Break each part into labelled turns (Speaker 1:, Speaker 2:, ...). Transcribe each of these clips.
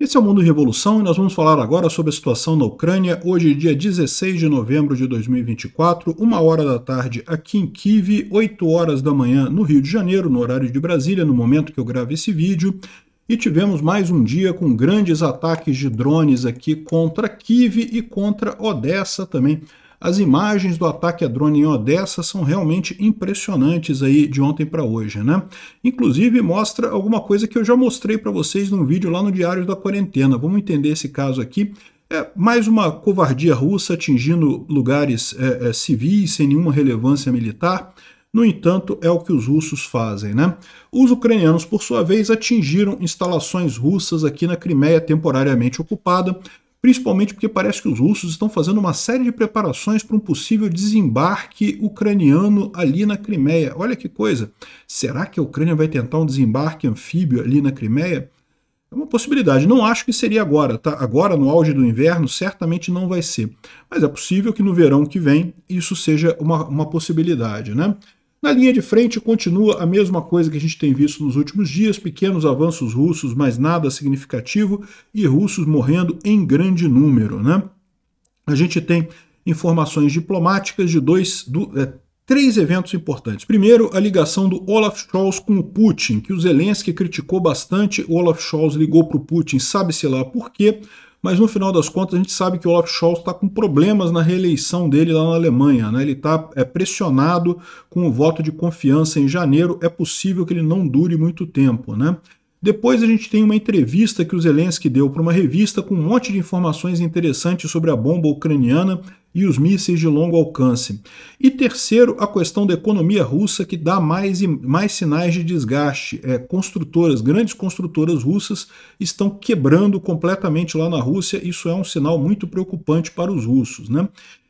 Speaker 1: Esse é o Mundo Revolução e nós vamos falar agora sobre a situação na Ucrânia, hoje dia 16 de novembro de 2024, 1 hora da tarde aqui em Kiev, 8 horas da manhã no Rio de Janeiro, no horário de Brasília, no momento que eu gravo esse vídeo. E tivemos mais um dia com grandes ataques de drones aqui contra Kiev e contra Odessa também. As imagens do ataque a drone em Odessa são realmente impressionantes aí de ontem para hoje, né? Inclusive mostra alguma coisa que eu já mostrei para vocês num vídeo lá no Diário da Quarentena. Vamos entender esse caso aqui. É mais uma covardia russa atingindo lugares civis sem nenhuma relevância militar. No entanto, é o que os russos fazem, né? Os ucranianos, por sua vez, atingiram instalações russas aqui na Crimeia temporariamente ocupada, principalmente porque parece que os russos estão fazendo uma série de preparações para um possível desembarque ucraniano ali na Crimeia. Olha que coisa! Será que a Ucrânia vai tentar um desembarque anfíbio ali na Crimeia? É uma possibilidade. Não acho que seria agora, tá? Agora, no auge do inverno, certamente não vai ser. Mas é possível que no verão que vem isso seja uma possibilidade, né? Na linha de frente continua a mesma coisa que a gente tem visto nos últimos dias, pequenos avanços russos, mas nada significativo, e russos morrendo em grande número, né? A gente tem informações diplomáticas de três eventos importantes. Primeiro, a ligação do Olaf Scholz com o Putin, que o Zelensky criticou bastante. O Olaf Scholz ligou para o Putin, sabe-se lá por quê, mas no final das contas a gente sabe que o Olaf Scholz está com problemas na reeleição dele lá na Alemanha, né? Ele está pressionado com o voto de confiança em janeiro, é possível que ele não dure muito tempo, né? Depois a gente tem uma entrevista que o Zelensky deu para uma revista com um monte de informações interessantes sobre a bomba ucraniana e os mísseis de longo alcance. E terceiro, a questão da economia russa, que dá mais sinais de desgaste. Grandes construtoras russas estão quebrando completamente lá na Rússia. Isso é um sinal muito preocupante para os russos, né?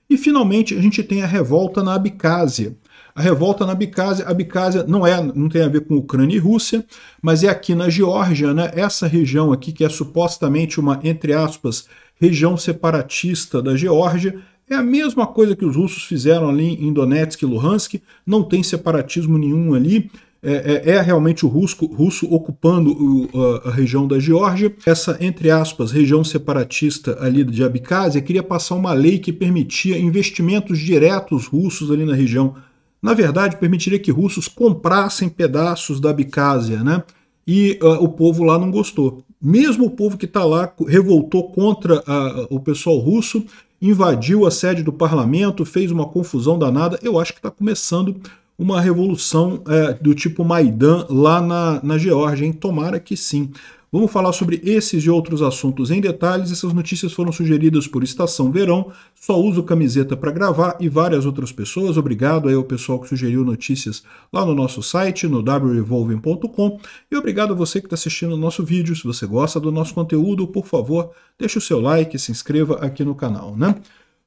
Speaker 1: E finalmente a gente tem a revolta na Abcásia. A revolta na Abcásia, não tem a ver com Ucrânia e Rússia, mas é aqui na Geórgia, né? Essa região aqui que é supostamente uma, entre aspas, região separatista da Geórgia, é a mesma coisa que os russos fizeram ali em Donetsk e Luhansk, não tem separatismo nenhum ali, é realmente o russo ocupando a região da Geórgia. Essa, entre aspas, região separatista ali de Abcásia queria passar uma lei que permitia investimentos diretos russos ali na região. Na verdade, permitiria que russos comprassem pedaços da Abcásia, né? E o povo lá não gostou. Mesmo o povo que está lá revoltou contra o pessoal russo, invadiu a sede do parlamento, fez uma confusão danada. Eu acho que está começando uma revolução do tipo Maidan lá na Geórgia, hein? Tomara que sim. Vamos falar sobre esses e outros assuntos em detalhes. Essas notícias foram sugeridas por Estação Verão, Só Uso Camiseta para Gravar e várias outras pessoas. Obrigado aí ao pessoal que sugeriu notícias lá no nosso site, no wrevolving.com. E obrigado a você que está assistindo o nosso vídeo. Se você gosta do nosso conteúdo, por favor, deixe o seu like e se inscreva aqui no canal, né?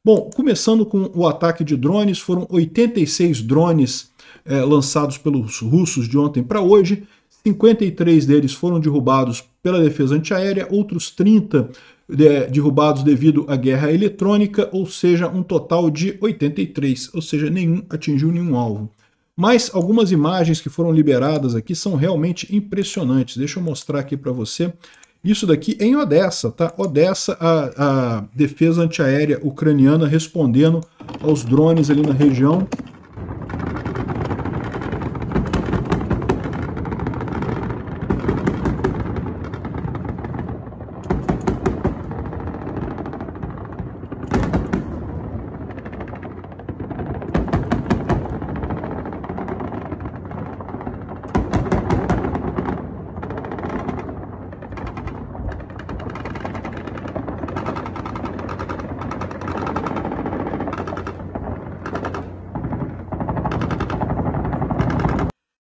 Speaker 1: Bom, começando com o ataque de drones, foram 86 drones lançados pelos russos de ontem para hoje. 53 deles foram derrubados pela defesa antiaérea, outros 30 derrubados devido à guerra eletrônica, ou seja, um total de 83, ou seja, nenhum atingiu nenhum alvo. Mas algumas imagens que foram liberadas aqui são realmente impressionantes. Deixa eu mostrar aqui para você. Isso daqui é em Odessa, tá? Odessa, a defesa antiaérea ucraniana respondendo aos drones ali na região.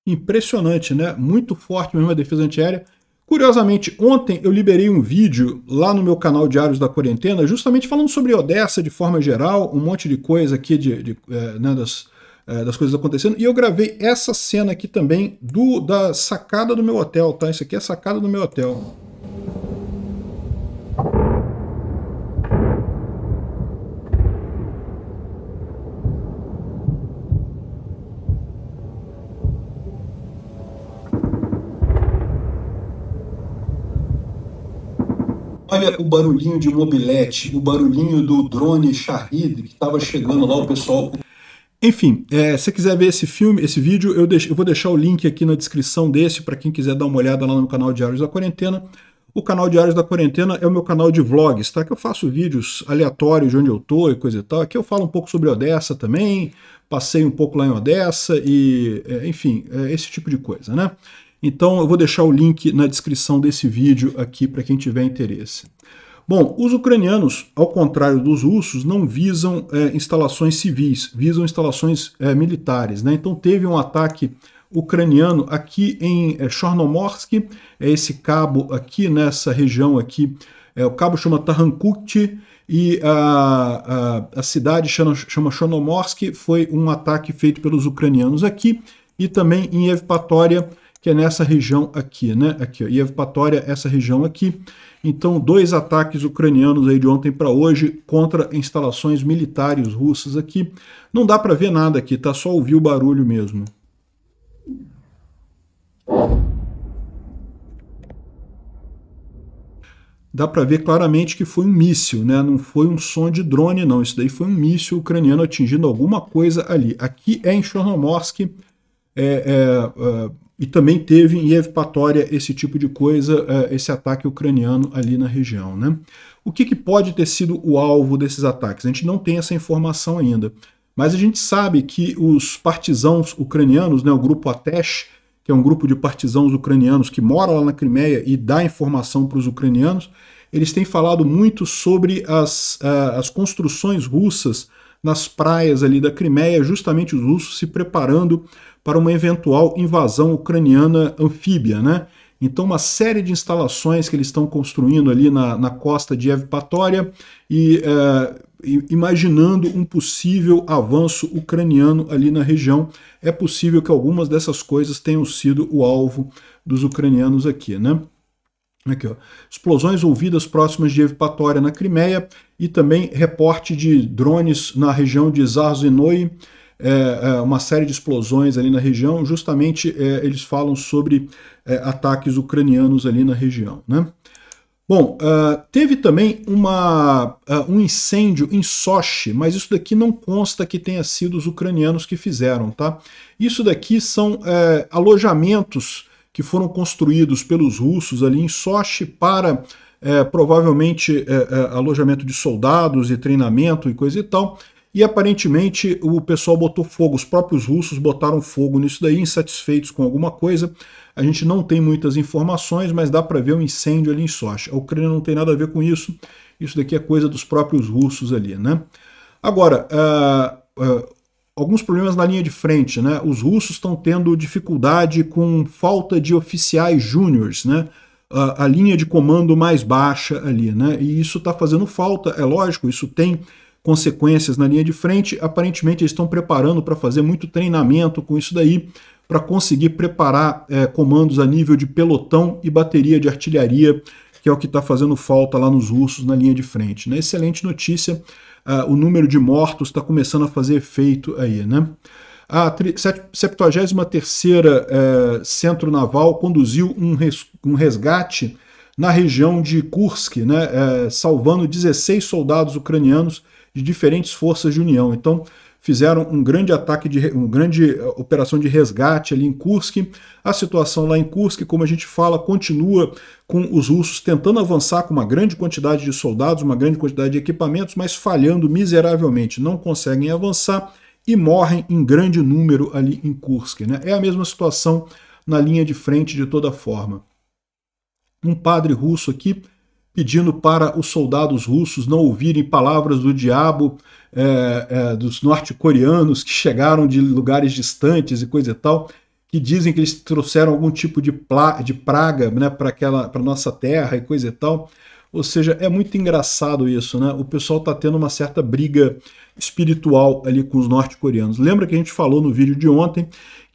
Speaker 1: Impressionante, né? Muito forte mesmo a defesa antiaérea. Curiosamente, ontem eu liberei um vídeo lá no meu canal Diários da Quarentena, justamente falando sobre Odessa de forma geral, um monte de coisa aqui das coisas acontecendo, e eu gravei essa cena aqui também da sacada do meu hotel, tá? Isso aqui é a sacada do meu hotel. Olha o barulhinho de mobilete, o barulhinho do drone Shahid que estava chegando lá, o pessoal. Enfim, se você quiser ver esse filme, esse vídeo, eu vou deixar o link aqui na descrição desse para quem quiser dar uma olhada lá no canal Diários da Quarentena. O canal Diários da Quarentena é o meu canal de vlogs, tá? Que eu faço vídeos aleatórios de onde eu tô e coisa e tal. Aqui eu falo um pouco sobre Odessa também, passei um pouco lá em Odessa e, enfim, esse tipo de coisa, né? Então eu vou deixar o link na descrição desse vídeo aqui para quem tiver interesse. Bom, os ucranianos, ao contrário dos russos, não visam instalações civis, visam instalações militares, né? Então teve um ataque ucraniano aqui em Chornomorsk, é esse cabo aqui nessa região aqui, o cabo chama Tahankukti, e a cidade chama Chornomorsk, foi um ataque feito pelos ucranianos aqui, e também em Evpatoria, que é nessa região aqui, né? Aqui, ó, Evpatoria, essa região aqui. Então, 2 ataques ucranianos aí de ontem para hoje contra instalações militares russas aqui. Não dá para ver nada aqui, tá? Só ouvir o barulho mesmo. Dá para ver claramente que foi um míssil, né? Não foi um som de drone, não. Isso daí foi um míssil ucraniano atingindo alguma coisa ali. Aqui é em Chornomorsk, e também teve em Evpatoria esse tipo de coisa, esse ataque ucraniano ali na região, né? O que pode ter sido o alvo desses ataques? A gente não tem essa informação ainda, mas a gente sabe que os partisãos ucranianos, né, o grupo Atesh, que é um grupo de partisãos ucranianos que mora lá na Crimeia e dá informação para os ucranianos, eles têm falado muito sobre as construções russas nas praias ali da Crimeia, justamente os russos se preparando para uma eventual invasão ucraniana anfíbia, né? Então, uma série de instalações que eles estão construindo ali na costa de Evpatoria e imaginando um possível avanço ucraniano ali na região. É possível que algumas dessas coisas tenham sido o alvo dos ucranianos aqui, né? Aqui, ó. Explosões ouvidas próximas de Evpatoria na Crimeia e também reporte de drones na região de Zarzhinoye, uma série de explosões ali na região, justamente eles falam sobre ataques ucranianos ali na região, né? Bom, teve também um incêndio em Sochi, mas isso daqui não consta que tenha sido os ucranianos que fizeram, tá? Isso daqui são alojamentos que foram construídos pelos russos ali em Sochi para provavelmente alojamento de soldados e treinamento e coisa e tal. E aparentemente o pessoal botou fogo, os próprios russos botaram fogo nisso daí, insatisfeitos com alguma coisa. A gente não tem muitas informações, mas dá para ver um incêndio ali em Sochi. A Ucrânia não tem nada a ver com isso, isso daqui é coisa dos próprios russos ali, né? Agora, alguns problemas na linha de frente, né? Os russos estão tendo dificuldade com falta de oficiais júniores, né? A linha de comando mais baixa ali, né? E isso está fazendo falta, é lógico, isso tem consequências na linha de frente. Aparentemente eles estão preparando para fazer muito treinamento com isso daí, para conseguir preparar comandos a nível de pelotão e bateria de artilharia, que é o que está fazendo falta lá nos russos na linha de frente, né? Excelente notícia, o número de mortos está começando a fazer efeito aí, né? A 73ª Centro Naval conduziu um resgate na região de Kursk, né? Salvando 16 soldados ucranianos de diferentes forças de união. Então, fizeram um grande uma grande operação de resgate ali em Kursk. A situação lá em Kursk, como a gente fala, continua com os russos tentando avançar com uma grande quantidade de soldados, uma grande quantidade de equipamentos, mas falhando miseravelmente. Não conseguem avançar e morrem em grande número ali em Kursk, né? É a mesma situação na linha de frente de toda forma. Um padre russo aqui pedindo para os soldados russos não ouvirem palavras do diabo dos norte-coreanos que chegaram de lugares distantes e coisa e tal, que dizem que eles trouxeram algum tipo de praga, né, para a nossa terra e coisa e tal. Ou seja, é muito engraçado isso, né? O pessoal está tendo uma certa briga espiritual ali com os norte-coreanos. Lembra que a gente falou no vídeo de ontem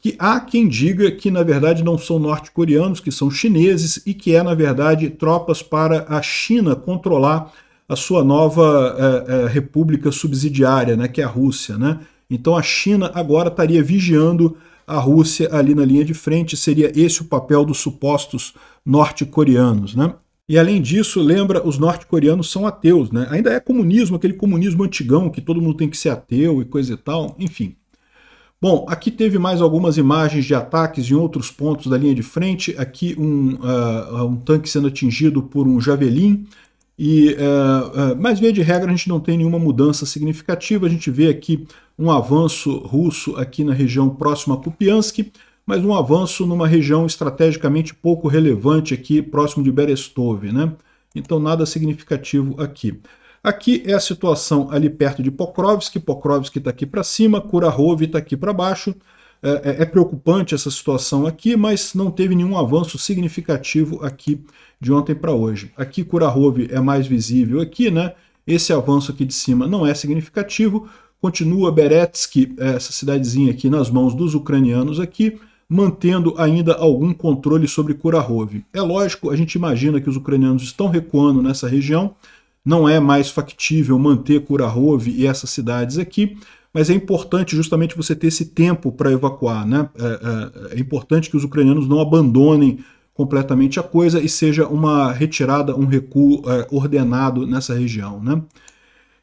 Speaker 1: que há quem diga que, na verdade, não são norte-coreanos, que são chineses, e que na verdade, tropas para a China controlar a sua nova república subsidiária, né, que é a Rússia, né? Então a China agora estaria vigiando a Rússia ali na linha de frente, seria esse o papel dos supostos norte-coreanos, né? E além disso, lembra, os norte-coreanos são ateus, né? Ainda é comunismo, aquele comunismo antigão, que todo mundo tem que ser ateu e coisa e tal, enfim. Bom, aqui teve mais algumas imagens de ataques em outros pontos da linha de frente. Aqui um tanque sendo atingido por um Javelin. Mas, via de regra, a gente não tem nenhuma mudança significativa. A gente vê aqui um avanço russo aqui na região próxima a Kupiansk, mas um avanço numa região estrategicamente pouco relevante aqui, próximo de Berestov, né? Então, nada significativo aqui. Aqui é a situação ali perto de Pokrovsk. Pokrovsk está aqui para cima, Kurakhove está aqui para baixo. É preocupante essa situação aqui, mas não teve nenhum avanço significativo aqui de ontem para hoje. Aqui Kurakhove é mais visível aqui, né? Esse avanço aqui de cima não é significativo. Continua Berezhsk, essa cidadezinha aqui, nas mãos dos ucranianos aqui, mantendo ainda algum controle sobre Kurakhove. É lógico, a gente imagina que os ucranianos estão recuando nessa região, não é mais factível manter Kurakhove e essas cidades aqui, mas é importante justamente você ter esse tempo para evacuar, né? É importante que os ucranianos não abandonem completamente a coisa e seja uma retirada, um recuo ordenado nessa região, né?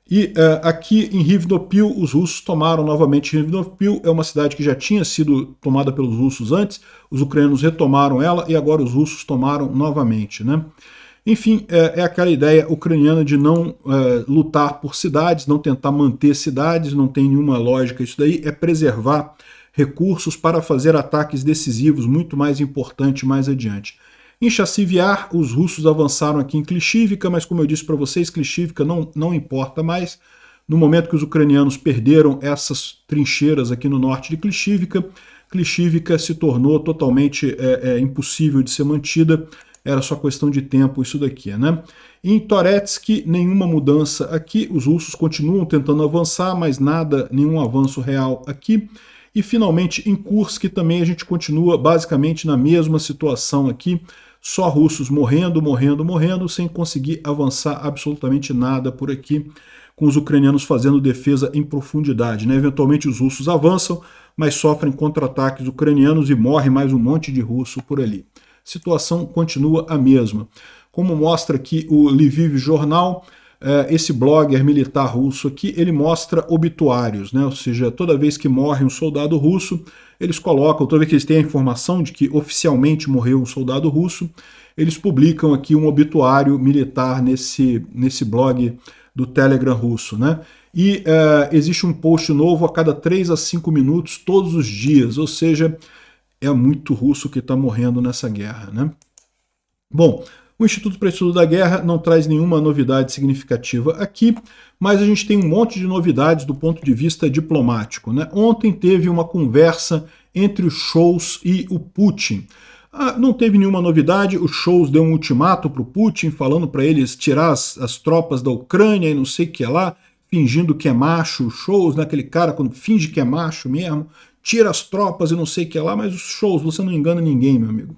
Speaker 1: E aqui em Rivnopil, os russos tomaram novamente Rivnopil, é uma cidade que já tinha sido tomada pelos russos antes, os ucranianos retomaram ela e agora os russos tomaram novamente, né? Enfim, é aquela ideia ucraniana de não lutar por cidades, não tentar manter cidades, não tem nenhuma lógica isso daí, é preservar recursos para fazer ataques decisivos, muito mais importante mais adiante. Em Chassivyar, os russos avançaram aqui em Klishivka, mas como eu disse para vocês, Klishivka não importa mais. No momento que os ucranianos perderam essas trincheiras aqui no norte de Klishivka, Klishivka se tornou totalmente impossível de ser mantida. Era só questão de tempo isso daqui, né? Em Toretsk, nenhuma mudança aqui, os russos continuam tentando avançar, mas nada, nenhum avanço real aqui. E finalmente em Kursk também a gente continua basicamente na mesma situação aqui, só russos morrendo, sem conseguir avançar absolutamente nada por aqui, com os ucranianos fazendo defesa em profundidade, né? Eventualmente os russos avançam, mas sofrem contra-ataques ucranianos e morre mais um monte de russo por ali. Situação continua a mesma. Como mostra aqui o Lviv Jornal, esse blogger militar russo aqui, ele mostra obituários, né? Ou seja, toda vez que morre um soldado russo, eles colocam, toda vez que eles têm a informação de que oficialmente morreu um soldado russo, eles publicam aqui um obituário militar nesse blog do Telegram russo, né? E existe um post novo a cada 3 a 5 minutos, todos os dias, ou seja, é muito russo que está morrendo nessa guerra, né? Bom, o Instituto para Estudo da Guerra não traz nenhuma novidade significativa aqui, mas a gente tem um monte de novidades do ponto de vista diplomático, né? Ontem teve uma conversa entre o Scholz e o Putin. Não teve nenhuma novidade, o Scholz deu um ultimato para o Putin, falando para eles tirar as tropas da Ucrânia e não sei o que lá, fingindo que é macho, o Scholz, né? Aquele cara quando finge que é macho mesmo, tira as tropas e não sei o que lá, mas os Scholz, você não engana ninguém, meu amigo.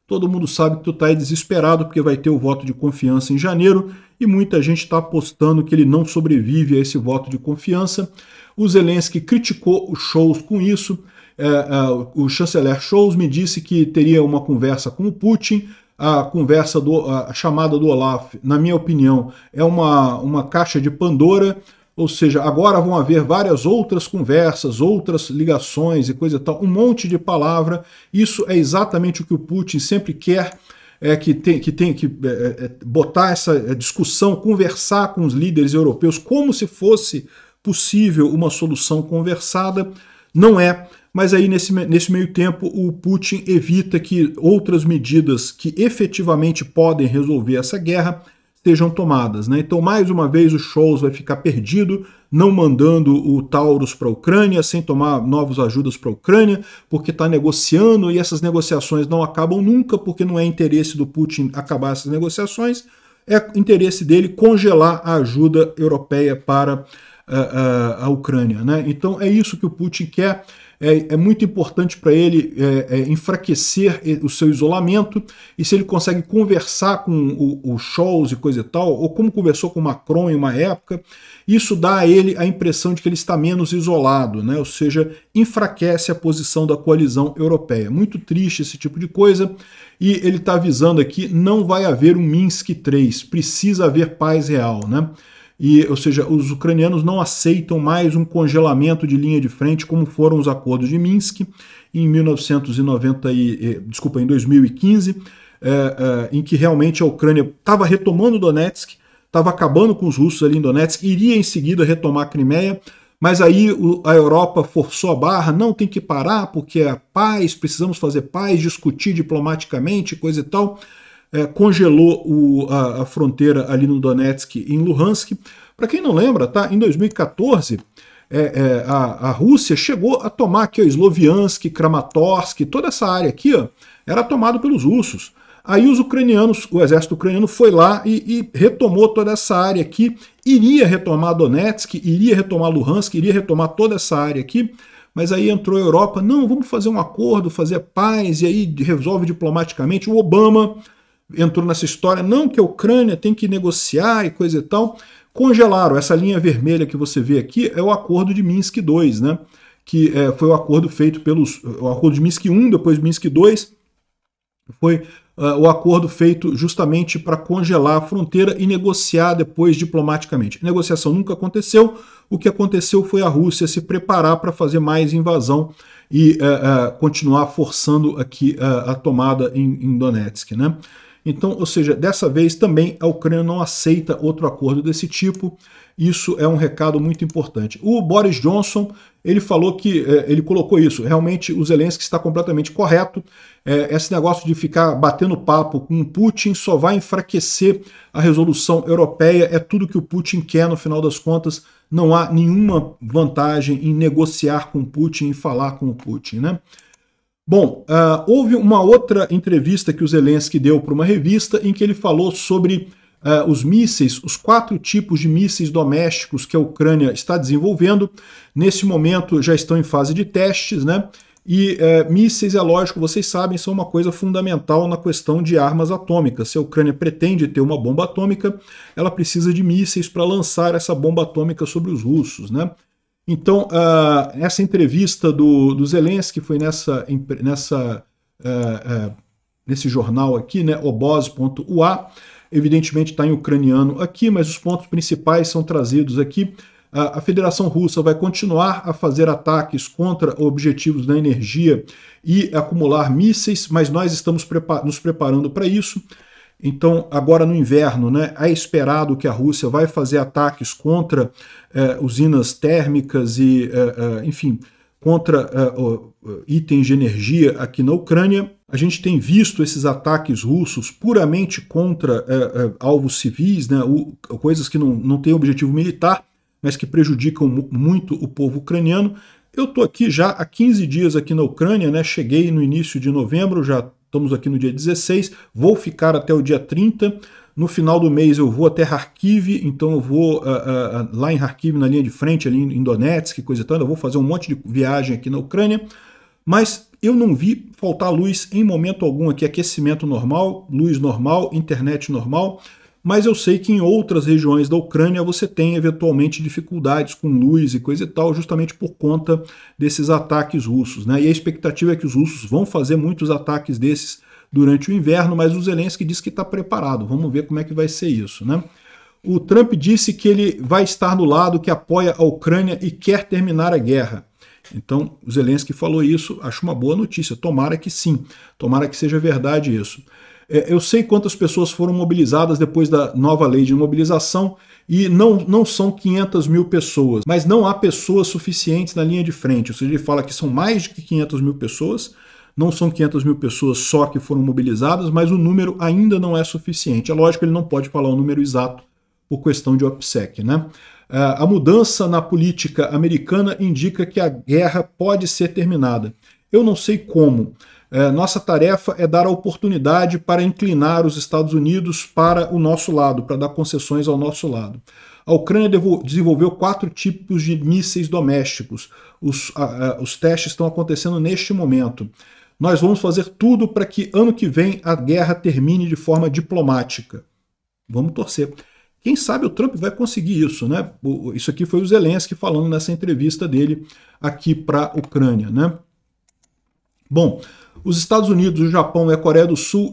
Speaker 1: Todo mundo sabe que tu tá aí desesperado porque vai ter o voto de confiança em janeiro e muita gente está apostando que ele não sobrevive a esse voto de confiança. O Zelensky criticou o Scholz com isso. O chanceler Scholz me disse que teria uma conversa com o Putin. A chamada do Olaf, na minha opinião, é uma caixa de Pandora. Ou seja, agora vão haver várias outras conversas, outras ligações e coisa e tal, um monte de palavra. Isso é exatamente o que o Putin sempre quer, que tem que botar essa discussão, conversar com os líderes europeus como se fosse possível uma solução conversada. Não é, mas aí nesse meio tempo o Putin evita que outras medidas que efetivamente podem resolver essa guerra sejam tomadas, né? Então, mais uma vez, o Scholz vai ficar perdido, não mandando o Taurus para a Ucrânia, sem tomar novas ajudas para a Ucrânia, porque está negociando e essas negociações não acabam nunca, porque não é interesse do Putin acabar essas negociações, é interesse dele congelar a ajuda europeia para a Ucrânia, né? Então, é isso que o Putin quer. é muito importante para ele enfraquecer o seu isolamento, e se ele consegue conversar com o Scholz e coisa e tal, ou como conversou com Macron em uma época, isso dá a ele a impressão de que ele está menos isolado, né? Ou seja, enfraquece a posição da coalizão europeia. Muito triste esse tipo de coisa, e ele está avisando aqui, não vai haver um Minsk III, precisa haver paz real, né? Ou seja, os ucranianos não aceitam mais um congelamento de linha de frente como foram os acordos de Minsk em 2015, em que realmente a Ucrânia estava retomando Donetsk, estava acabando com os russos ali em Donetsk, iria em seguida retomar a Crimeia, mas aí a Europa forçou a barra, não, tem que parar porque é paz, precisamos fazer paz, discutir diplomaticamente, coisa e tal. Congelou a fronteira ali no Donetsk e em Luhansk. Para quem não lembra, tá? Em 2014, a Rússia chegou a tomar aqui o Sloviansk, Kramatorsk, toda essa área aqui, ó, era tomada pelos russos. Aí os ucranianos, o exército ucraniano foi lá e retomou toda essa área aqui, iria retomar Donetsk, iria retomar Luhansk, iria retomar toda essa área aqui, mas aí entrou a Europa, não, vamos fazer um acordo, fazer paz, e aí resolve diplomaticamente. O Obama entrou nessa história, não, que a Ucrânia tem que negociar e coisa e tal. Congelaram. Essa linha vermelha que você vê aqui é o acordo de Minsk II, né? Que foi o acordo feito o acordo de Minsk I, depois Minsk II, foi o acordo feito justamente para congelar a fronteira e negociar depois diplomaticamente. A negociação nunca aconteceu, o que aconteceu foi a Rússia se preparar para fazer mais invasão e continuar forçando aqui a tomada em Donetsk, né? Então, ou seja, dessa vez também a Ucrânia não aceita outro acordo desse tipo. Isso é um recado muito importante. O Boris Johnson, ele falou que, ele colocou isso, realmente o Zelensky está completamente correto. Esse negócio de ficar batendo papo com o Putin só vai enfraquecer a resolução europeia, é tudo que o Putin quer no final das contas. Não há nenhuma vantagem em negociar com o Putin e falar com o Putin, né? Bom, houve uma outra entrevista que o Zelensky deu para uma revista em que ele falou sobre os mísseis, os 4 tipos de mísseis domésticos que a Ucrânia está desenvolvendo. Nesse momento já estão em fase de testes, né? E mísseis, é lógico, vocês sabem, são uma coisa fundamental na questão de armas atômicas. Se a Ucrânia pretende ter uma bomba atômica, ela precisa de mísseis para lançar essa bomba atômica sobre os russos, né? Então, essa entrevista do Zelensky foi nesse jornal aqui, né, oboz.ua, evidentemente está em ucraniano aqui, mas os pontos principais são trazidos aqui. A Federação Russa vai continuar a fazer ataques contra objetivos da energia e acumular mísseis, mas nós estamos nos preparando para isso. Então, agora no inverno, né, é esperado que a Rússia vai fazer ataques contra usinas térmicas e, enfim, contra itens de energia aqui na Ucrânia. A gente tem visto esses ataques russos puramente contra alvos civis, né, coisas que não têm objetivo militar, mas que prejudicam muito o povo ucraniano. Eu estou aqui já há 15 dias aqui na Ucrânia, né, cheguei no início de novembro, já estamos aqui no dia 16, vou ficar até o dia 30, no final do mês eu vou até Kharkiv, então eu vou lá em Kharkiv, na linha de frente, ali em Donetsk, coisa e tal, eu vou fazer um monte de viagem aqui na Ucrânia, mas eu não vi faltar luz em momento algum aqui, aquecimento normal, luz normal, internet normal, mas eu sei que em outras regiões da Ucrânia você tem eventualmente dificuldades com luz e coisa e tal, justamente por conta desses ataques russos, né? E a expectativa é que os russos vão fazer muitos ataques desses durante o inverno, mas o Zelensky disse que está preparado. Vamos ver como é que vai ser isso, né? O Trump disse que ele vai estar no lado que apoia a Ucrânia e quer terminar a guerra. Então, o Zelensky falou isso, acho uma boa notícia. Tomara que sim, tomara que seja verdade isso. Eu sei quantas pessoas foram mobilizadas depois da nova lei de mobilização e não são 500 mil pessoas, mas não há pessoas suficientes na linha de frente. Ou seja, ele fala que são mais de 500 mil pessoas, não são 500 mil pessoas só que foram mobilizadas, mas o número ainda não é suficiente. É lógico que ele não pode falar o número exato por questão de OPSEC, né? A mudança na política americana indica que a guerra pode ser terminada. Eu não sei como. Nossa tarefa é dar a oportunidade para inclinar os Estados Unidos para o nosso lado, para dar concessões ao nosso lado. A Ucrânia desenvolveu 4 tipos de mísseis domésticos. Os testes estão acontecendo neste momento. Nós vamos fazer tudo para que ano que vem a guerra termine de forma diplomática. Vamos torcer. Quem sabe o Trump vai conseguir isso, né? Isso aqui foi o Zelensky falando nessa entrevista dele aqui para a Ucrânia, né? Bom, os Estados Unidos, o Japão e a Coreia do Sul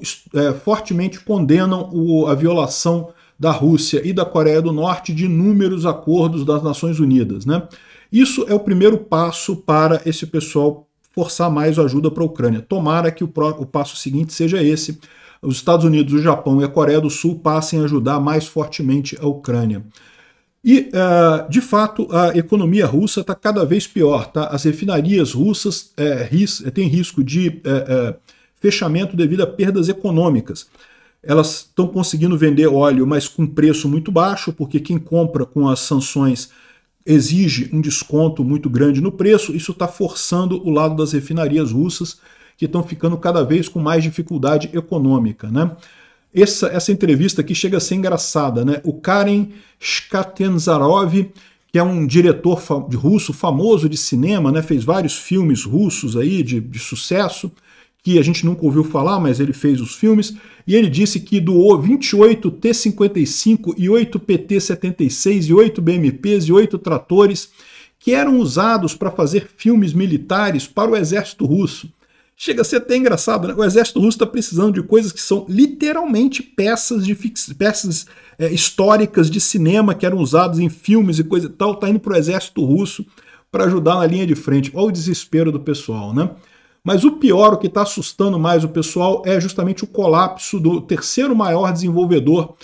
Speaker 1: fortemente condenam a violação da Rússia e da Coreia do Norte de inúmeros acordos das Nações Unidas, né? Isso é o primeiro passo para esse pessoal forçar mais ajuda para a Ucrânia. Tomara que o passo seguinte seja esse. Os Estados Unidos, o Japão e a Coreia do Sul passem a ajudar mais fortemente a Ucrânia. E, de fato, a economia russa está cada vez pior. Tá? As refinarias russas têm risco de fechamento devido a perdas econômicas. Elas estão conseguindo vender óleo, mas com preço muito baixo, porque quem compra com as sanções exige um desconto muito grande no preço. Isso está forçando o lado das refinarias russas, que estão ficando cada vez com mais dificuldade econômica, né? Essa entrevista aqui chega a ser engraçada, né? O Karen Shkatenzarov, que é um diretor russo famoso de cinema, né? Fez vários filmes russos aí de sucesso, que a gente nunca ouviu falar, mas ele fez os filmes, e ele disse que doou 28 T-55 e 8 PT-76 e 8 BMPs e 8 tratores que eram usados para fazer filmes militares para o exército russo. Chega a ser até engraçado, né? O exército russo está precisando de coisas que são literalmente peças históricas de cinema que eram usadas em filmes e coisa e tal, está indo para o exército russo para ajudar na linha de frente. Olha o desespero do pessoal, né? Mas o pior, o que está assustando mais o pessoal, é justamente o colapso do terceiro maior desenvolvedor,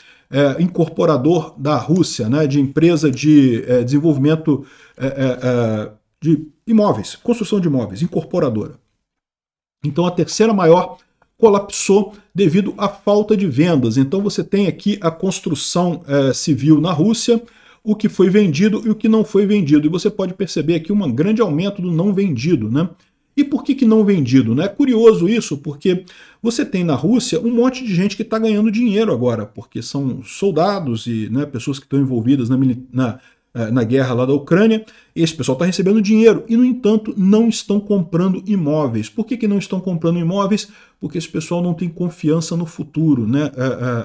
Speaker 1: incorporador da Rússia, né? De empresa de desenvolvimento de imóveis, construção de imóveis, incorporadora. Então a terceira maior colapsou devido à falta de vendas. Então você tem aqui a construção civil na Rússia, o que foi vendido e o que não foi vendido. E você pode perceber aqui um grande aumento do não vendido, né? E por que não vendido? Né? É curioso isso, porque você tem na Rússia um monte de gente que está ganhando dinheiro agora, porque são soldados e, né, pessoas que estão envolvidas na guerra lá da Ucrânia. Esse pessoal está recebendo dinheiro e, no entanto, não estão comprando imóveis. Por que não estão comprando imóveis? Porque esse pessoal não tem confiança no futuro, né?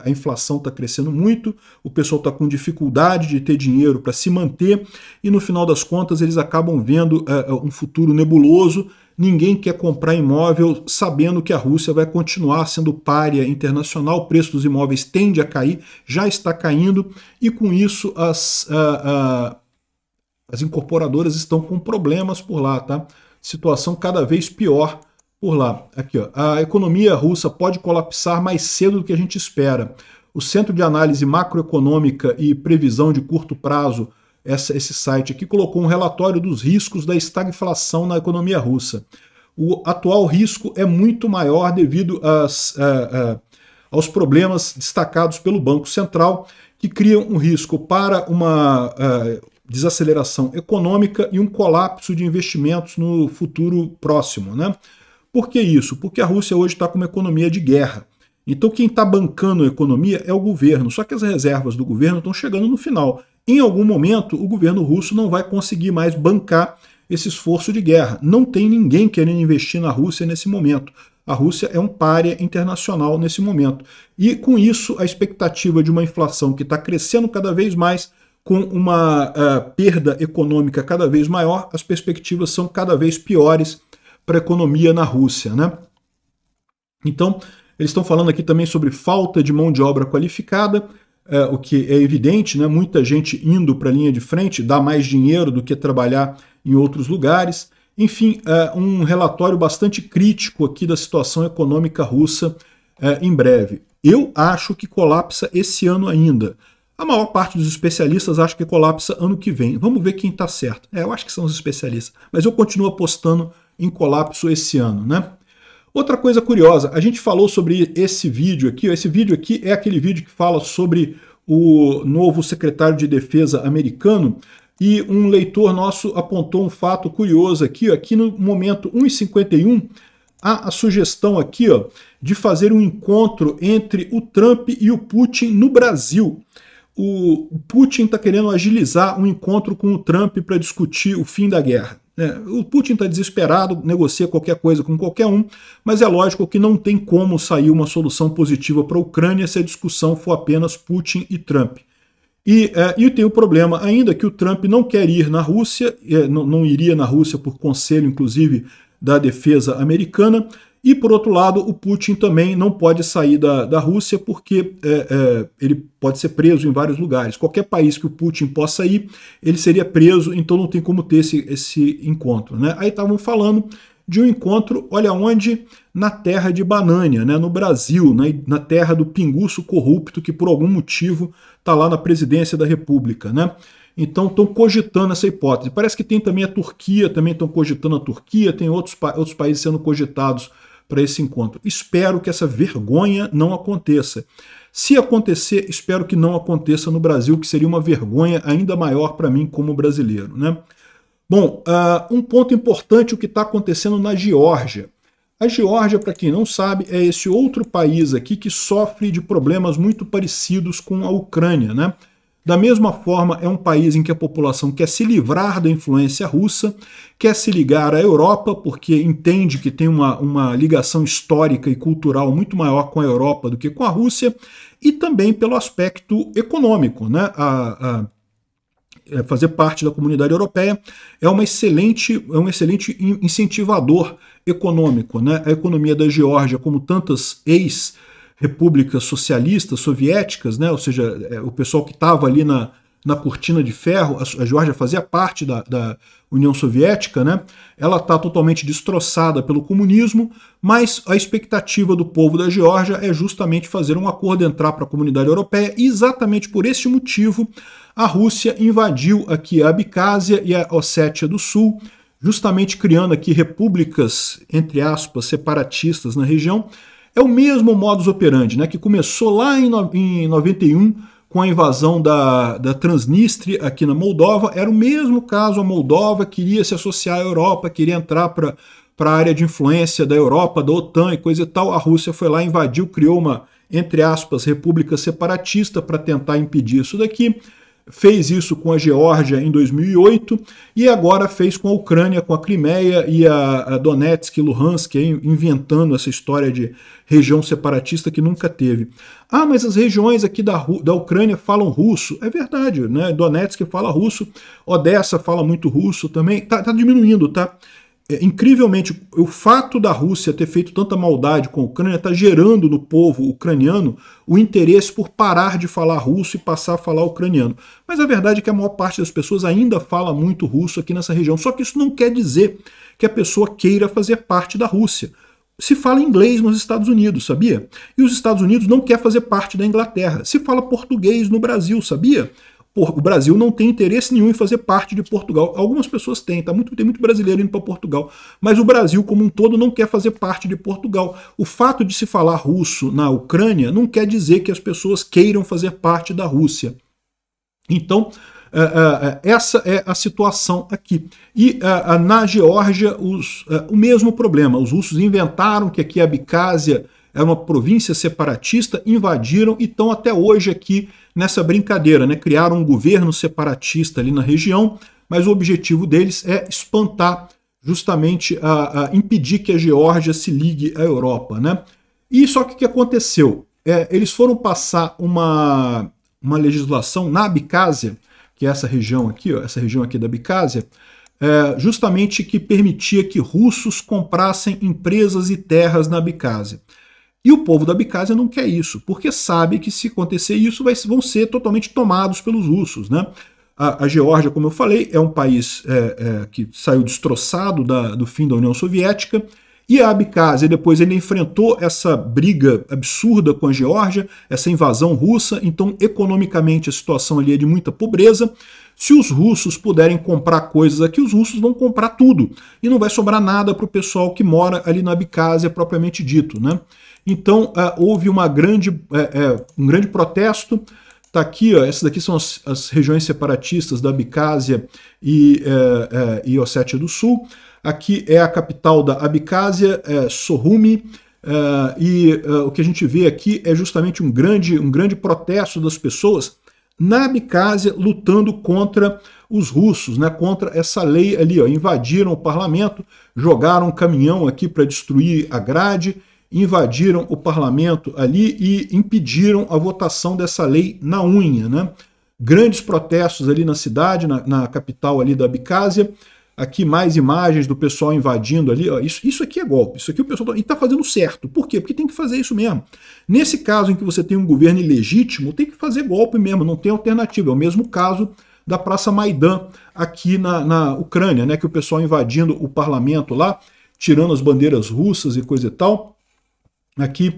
Speaker 1: A inflação está crescendo muito, o pessoal está com dificuldade de ter dinheiro para se manter e, no final das contas, eles acabam vendo um futuro nebuloso. Ninguém quer comprar imóvel sabendo que a Rússia vai continuar sendo pária internacional, o preço dos imóveis tende a cair, já está caindo, e com isso as incorporadoras estão com problemas por lá, tá? Situação cada vez pior por lá. Aqui, ó, a economia russa pode colapsar mais cedo do que a gente espera. O Centro de Análise Macroeconômica e Previsão de Curto Prazo, esse site aqui, colocou um relatório dos riscos da estagflação na economia russa. O atual risco é muito maior devido aos problemas destacados pelo Banco Central, que criam um risco para uma desaceleração econômica e um colapso de investimentos no futuro próximo, né? Por que isso? Porque a Rússia hoje está com uma economia de guerra. Então quem está bancando a economia é o governo, só que as reservas do governo estão chegando no final. Em algum momento, o governo russo não vai conseguir mais bancar esse esforço de guerra. Não tem ninguém querendo investir na Rússia nesse momento. A Rússia é um pária internacional nesse momento. E com isso, a expectativa de uma inflação que está crescendo cada vez mais, com uma perda econômica cada vez maior, as perspectivas são cada vez piores para a economia na Rússia, né? Então, eles estão falando aqui também sobre falta de mão de obra qualificada, o que é evidente, né? Muita gente indo para a linha de frente, dá mais dinheiro do que trabalhar em outros lugares. Enfim, um relatório bastante crítico aqui da situação econômica russa em breve. Eu acho que colapsa esse ano ainda. A maior parte dos especialistas acha que colapsa ano que vem. Vamos ver quem está certo. Eu acho que são os especialistas, mas eu continuo apostando em colapso esse ano, né? Outra coisa curiosa, a gente falou sobre esse vídeo aqui. Esse vídeo aqui é aquele vídeo que fala sobre o novo secretário de Defesa americano, e um leitor nosso apontou um fato curioso aqui. Aqui no momento 1h51, há a sugestão aqui, ó, de fazer um encontro entre o Trump e o Putin no Brasil. O Putin está querendo agilizar um encontro com o Trump para discutir o fim da guerra. O Putin está desesperado, negocia qualquer coisa com qualquer um, mas é lógico que não tem como sair uma solução positiva para a Ucrânia se a discussão for apenas Putin e Trump. E tem o problema ainda que o Trump não quer ir na Rússia, não iria na Rússia por conselho, inclusive, da defesa americana, e, por outro lado, o Putin também não pode sair da Rússia porque ele pode ser preso em vários lugares. Qualquer país que o Putin possa ir, ele seria preso, então não tem como ter esse encontro, né? Aí estavam falando de um encontro, olha onde? Na terra de Banânia, né? No Brasil, né? Na terra do pinguço corrupto que por algum motivo está lá na presidência da República, né? Então estão cogitando essa hipótese. Parece que tem também a Turquia, também estão cogitando a Turquia, tem outros países sendo cogitados para esse encontro. Espero que essa vergonha não aconteça. Se acontecer, espero que não aconteça no Brasil, que seria uma vergonha ainda maior para mim como brasileiro, né? Bom, um ponto importante, o que está acontecendo na Geórgia. A Geórgia, para quem não sabe, é esse outro país aqui que sofre de problemas muito parecidos com a Ucrânia, né? Da mesma forma, é um país em que a população quer se livrar da influência russa, quer se ligar à Europa, porque entende que tem uma ligação histórica e cultural muito maior com a Europa do que com a Rússia, e também pelo aspecto econômico, né? Fazer parte da comunidade europeia é um excelente incentivador econômico, né? A economia da Geórgia, como tantas repúblicas socialistas, soviéticas, né? Ou seja, o pessoal que estava ali na cortina de ferro, a Geórgia fazia parte da União Soviética, né? Ela está totalmente destroçada pelo comunismo, mas a expectativa do povo da Geórgia é justamente fazer um acordo, entrar para a comunidade europeia, e exatamente por esse motivo a Rússia invadiu aqui a Abcásia e a Ossétia do Sul, justamente criando aqui repúblicas, entre aspas, separatistas na região. É o mesmo modus operandi, né, que começou lá em 91 com a invasão da Transnistria aqui na Moldova. Era o mesmo caso, a Moldova queria se associar à Europa, queria entrar para a área de influência da Europa, da OTAN e coisa e tal. A Rússia foi lá, invadiu, criou uma, entre aspas, república separatista para tentar impedir isso daqui. Fez isso com a Geórgia em 2008 e agora fez com a Ucrânia, com a Crimeia e a Donetsk e Luhansk, inventando essa história de região separatista que nunca teve. Ah, mas as regiões aqui da Ucrânia falam russo. É verdade, né? Donetsk fala russo, Odessa fala muito russo também. Tá diminuindo, tá? Incrivelmente, o fato da Rússia ter feito tanta maldade com a Ucrânia está gerando no povo ucraniano o interesse por parar de falar russo e passar a falar ucraniano. Mas a verdade é que a maior parte das pessoas ainda fala muito russo aqui nessa região. Só que isso não quer dizer que a pessoa queira fazer parte da Rússia. Se fala inglês nos Estados Unidos, sabia? E os Estados Unidos não quer fazer parte da Inglaterra. Se fala português no Brasil, sabia? O Brasil não tem interesse nenhum em fazer parte de Portugal. Algumas pessoas têm, tem muito brasileiro indo para Portugal, mas o Brasil como um todo não quer fazer parte de Portugal. O fato de se falar russo na Ucrânia não quer dizer que as pessoas queiram fazer parte da Rússia. Então, essa é a situação aqui. E na Geórgia, o mesmo problema. Os russos inventaram que aqui a Abcásia era uma província separatista, invadiram e estão até hoje aqui nessa brincadeira, né? Criaram um governo separatista ali na região, mas o objetivo deles é espantar, justamente impedir que a Geórgia se ligue à Europa, né? E só que o que aconteceu? Eles foram passar uma legislação na Abcásia, que é essa região aqui, ó, essa região aqui da Abcásia, justamente que permitia que russos comprassem empresas e terras na Abcásia. E o povo da Abcásia não quer isso, porque sabe que se acontecer isso vão ser totalmente tomados pelos russos, né? A Geórgia, como eu falei, é um país que saiu destroçado do fim da União Soviética, e a Abcásia, depois ele enfrentou essa briga absurda com a Geórgia, essa invasão russa, então economicamente a situação ali é de muita pobreza. Se os russos puderem comprar coisas aqui, os russos vão comprar tudo, e não vai sobrar nada para o pessoal que mora ali na Abcásia propriamente dito, né? Então houve um grande protesto. Está aqui, ó, essas daqui são as regiões separatistas da Abcásia e Ossétia do Sul. Aqui é a capital da Abcásia, Sukhumi, o que a gente vê aqui é justamente um grande protesto das pessoas na Abcásia lutando contra os russos, né, contra essa lei ali, ó, invadiram o parlamento, jogaram um caminhão aqui para destruir a grade, invadiram o parlamento ali e impediram a votação dessa lei na unha, né? Grandes protestos ali na cidade, na capital ali da Abcásia. Aqui mais imagens do pessoal invadindo ali. Ó, isso aqui é golpe, isso aqui o pessoal está fazendo certo. Por quê? Porque tem que fazer isso mesmo. Nesse caso em que você tem um governo ilegítimo, tem que fazer golpe mesmo, não tem alternativa. É o mesmo caso da Praça Maidan aqui na Ucrânia, né, que o pessoal invadindo o parlamento lá, tirando as bandeiras russas e coisa e tal. Aqui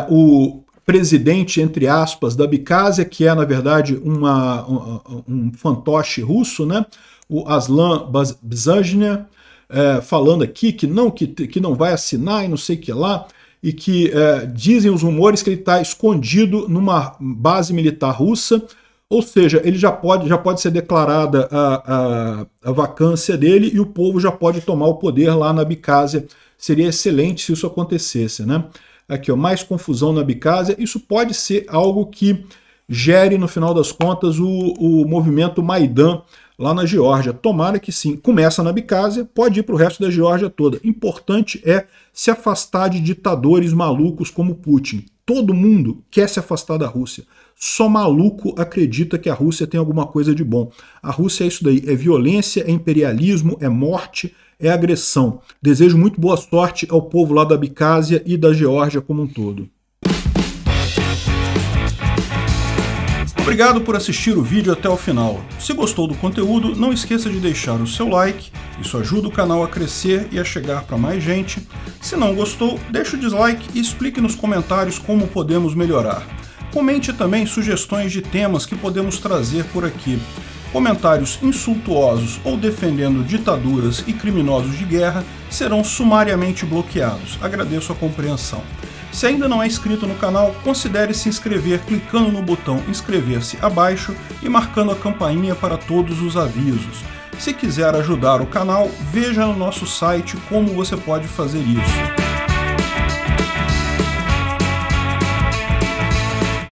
Speaker 1: o presidente, entre aspas, da Abcásia, que é na verdade um fantoche russo, né, o Aslan Bazargina, falando aqui que não vai assinar e não sei o que lá, e que dizem os rumores que ele está escondido numa base militar russa, ou seja, ele já pode ser declarada a vacância dele e o povo já pode tomar o poder lá na Abcásia. Seria excelente se isso acontecesse, né? Aqui, ó, mais confusão na Abcásia. Isso pode ser algo que gere, no final das contas, o movimento Maidan lá na Geórgia. Tomara que sim. Começa na Abcásia, pode ir para o resto da Geórgia toda. Importante é se afastar de ditadores malucos como Putin. Todo mundo quer se afastar da Rússia. Só maluco acredita que a Rússia tem alguma coisa de bom. A Rússia é isso daí, é violência, é imperialismo, é morte, é agressão. Desejo muito boa sorte ao povo lá da Abcásia e da Geórgia como um todo. Obrigado por assistir o vídeo até o final. Se gostou do conteúdo, não esqueça de deixar o seu like, isso ajuda o canal a crescer e a chegar para mais gente. Se não gostou, deixe o dislike e explique nos comentários como podemos melhorar. Comente também sugestões de temas que podemos trazer por aqui. Comentários insultuosos ou defendendo ditaduras e criminosos de guerra serão sumariamente bloqueados. Agradeço a compreensão. Se ainda não é inscrito no canal, considere se inscrever clicando no botão inscrever-se abaixo e marcando a campainha para todos os avisos. Se quiser ajudar o canal, veja no nosso site como você pode fazer isso.